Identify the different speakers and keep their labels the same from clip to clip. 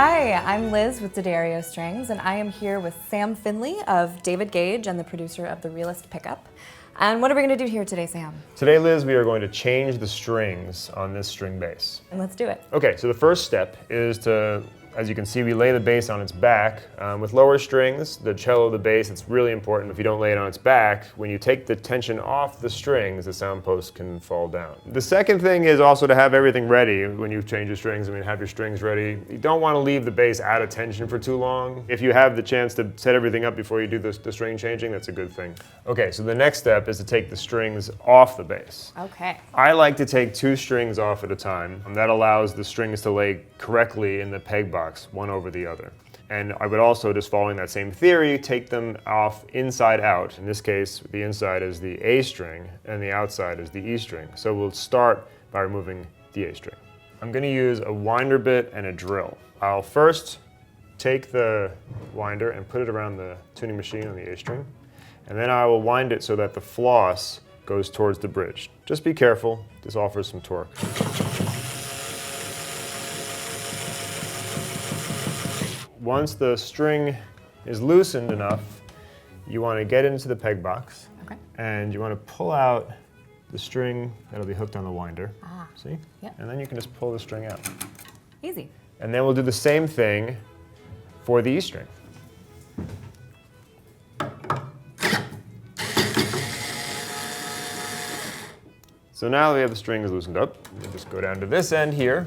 Speaker 1: Hi, I'm Liz with D'Addario Strings, and I am here with Sam Finlay of David Gage and the producer of The Realist Pickup. And what are we going to do here today, Sam?
Speaker 2: Today, Liz, we are going to change the strings on this string bass.
Speaker 1: And let's do it.
Speaker 2: Okay, so the first step is to, as you can see, we lay the bass on its back. With lower strings, the cello, the bass, it's really important if you don't lay it on its back, when you take the tension off the strings, the sound post can fall down. The second thing is also to have everything ready when you change your strings. I mean, have your strings ready. You don't want to leave the bass out of tension for too long. If you have the chance to set everything up before you do the string changing, that's a good thing. Okay, so the next step is to take the strings off the bass.
Speaker 1: Okay.
Speaker 2: I like to take 2 strings off at a time. That allows the strings to lay correctly in the peg box, one over the other. And I would also, just following that same theory, take them off inside out. In this case, the inside is the A string and the outside is the E string. So we'll start by removing the A string. I'm going to use a winder bit and a drill. I'll first take the winder and put it around the tuning machine on the A string. And then I will wind it so that the floss goes towards the bridge. Just be careful, this offers some torque. Once the string is loosened enough, you want to get into the peg box.
Speaker 1: Okay.
Speaker 2: And you want to pull out the string that'll be hooked on the winder.
Speaker 1: Ah.
Speaker 2: See?
Speaker 1: Yep.
Speaker 2: And then you can just pull the string out.
Speaker 1: Easy.
Speaker 2: And then we'll do the same thing for the E string. So now that we have the strings loosened up, we'll just go down to this end here,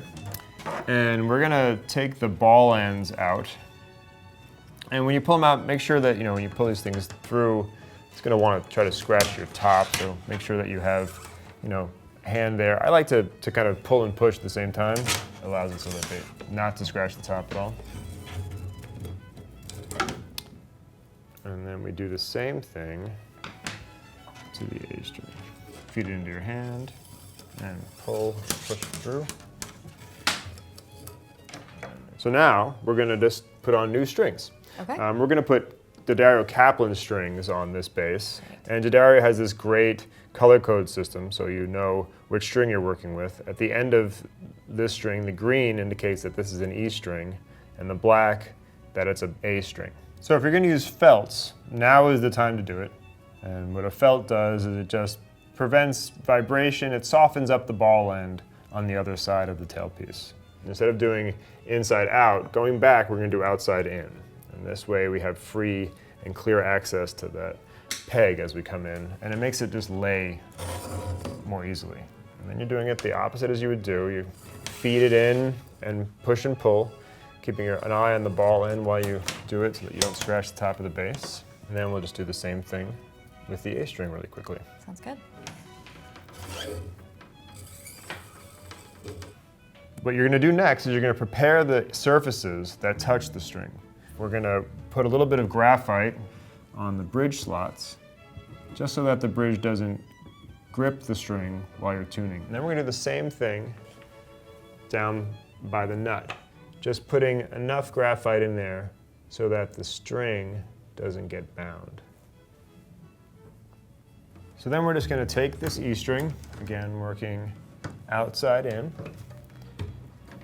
Speaker 2: and we're gonna take the ball ends out. And when you pull them out, make sure that, when you pull these things through, it's gonna wanna try to scratch your top, so make sure that you have, a hand there. I like to kind of pull and push at the same time. It allows it so that not to scratch the top at all. And then we do the same thing to the A string. Feed it into your hand and push it through. So now we're going to just put on new strings.
Speaker 1: Okay.
Speaker 2: We're going to put D'Addario Kaplan strings on this bass. And D'Addario has this great color code system, so you know which string you're working with. At the end of this string, the green indicates that this is an E string, and the black that it's an A string. So if you're going to use felts, now is the time to do it. And what a felt does is it just prevents vibration. It softens up the ball end on the other side of the tailpiece. Instead of doing inside out, going back, we're going to do outside in. And this way we have free and clear access to that peg as we come in, and it makes it just lay more easily. And then you're doing it the opposite as you would do. You feed it in and push and pull, keeping an eye on the ball end while you do it so that you don't scratch the top of the bass. And then we'll just do the same thing with the A string really quickly.
Speaker 1: Sounds good.
Speaker 2: What you're going to do next is you're going to prepare the surfaces that touch the string. We're going to put a little bit of graphite on the bridge slots, just so that the bridge doesn't grip the string while you're tuning. And then we're going to do the same thing down by the nut, just putting enough graphite in there so that the string doesn't get bound. So then we're just going to take this E string, again working outside in,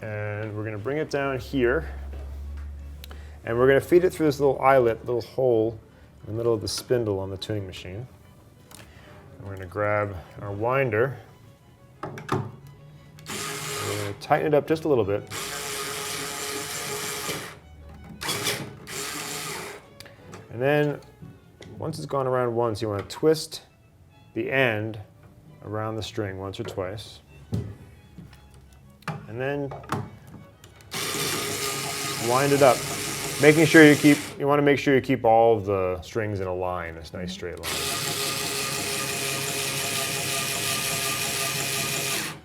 Speaker 2: and we're going to bring it down here, and we're going to feed it through this little eyelet, little hole in the middle of the spindle on the tuning machine. And we're going to grab our winder, and we're going to tighten it up just a little bit. And then once it's gone around once, you want to twist the end around the string once or twice, and then wind it up, making sure you want to make sure you keep all of the strings in a line, this nice straight line.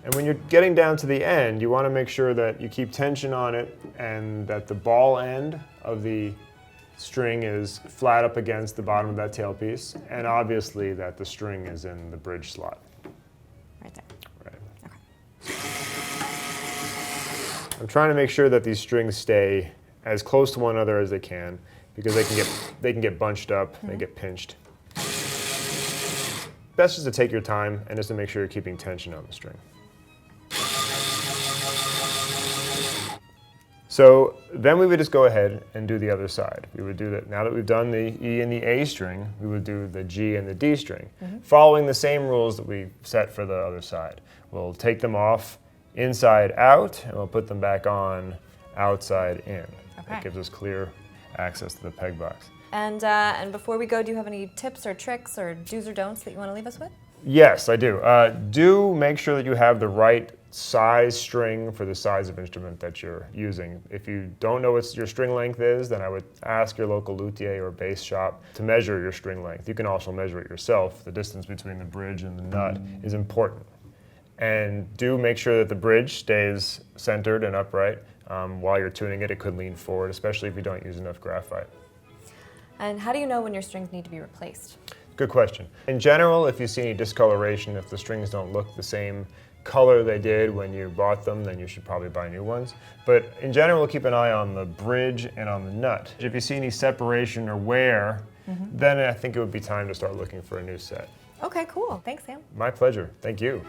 Speaker 2: And when you're getting down to the end, you want to make sure that you keep tension on it and that the ball end of the string is flat up against the bottom of that tailpiece, and obviously that the string is in the bridge slot.
Speaker 1: Right there.
Speaker 2: Right.
Speaker 1: Okay.
Speaker 2: I'm trying to make sure that these strings stay as close to one another as they can, because they can get bunched up, they get pinched. Best is to take your time and just to make sure you're keeping tension on the string. So then we would just go ahead and do the other side. We would do that. Now that we've done the E and the A string, we would do the G and the D string, following the same rules that we set for the other side. We'll take them off inside out, and we'll put them back on outside in.
Speaker 1: Okay.
Speaker 2: That gives us clear access to the peg box.
Speaker 1: And before we go, do you have any tips or tricks or do's or don'ts that you want to leave us with?
Speaker 2: Yes, I do. Do make sure that you have the right size string for the size of instrument that you're using. If you don't know what your string length is, then I would ask your local luthier or bass shop to measure your string length. You can also measure it yourself. The distance between the bridge and the nut is important. And do make sure that the bridge stays centered and upright. While you're tuning it, it could lean forward, especially if you don't use enough graphite.
Speaker 1: And how do you know when your strings need to be replaced?
Speaker 2: Good question. In general, if you see any discoloration, if the strings don't look the same color they did when you bought them, then you should probably buy new ones. But in general, keep an eye on the bridge and on the nut. If you see any separation or wear, then I think it would be time to start looking for a new set.
Speaker 1: Okay, cool. Thanks, Sam.
Speaker 2: My pleasure. Thank you.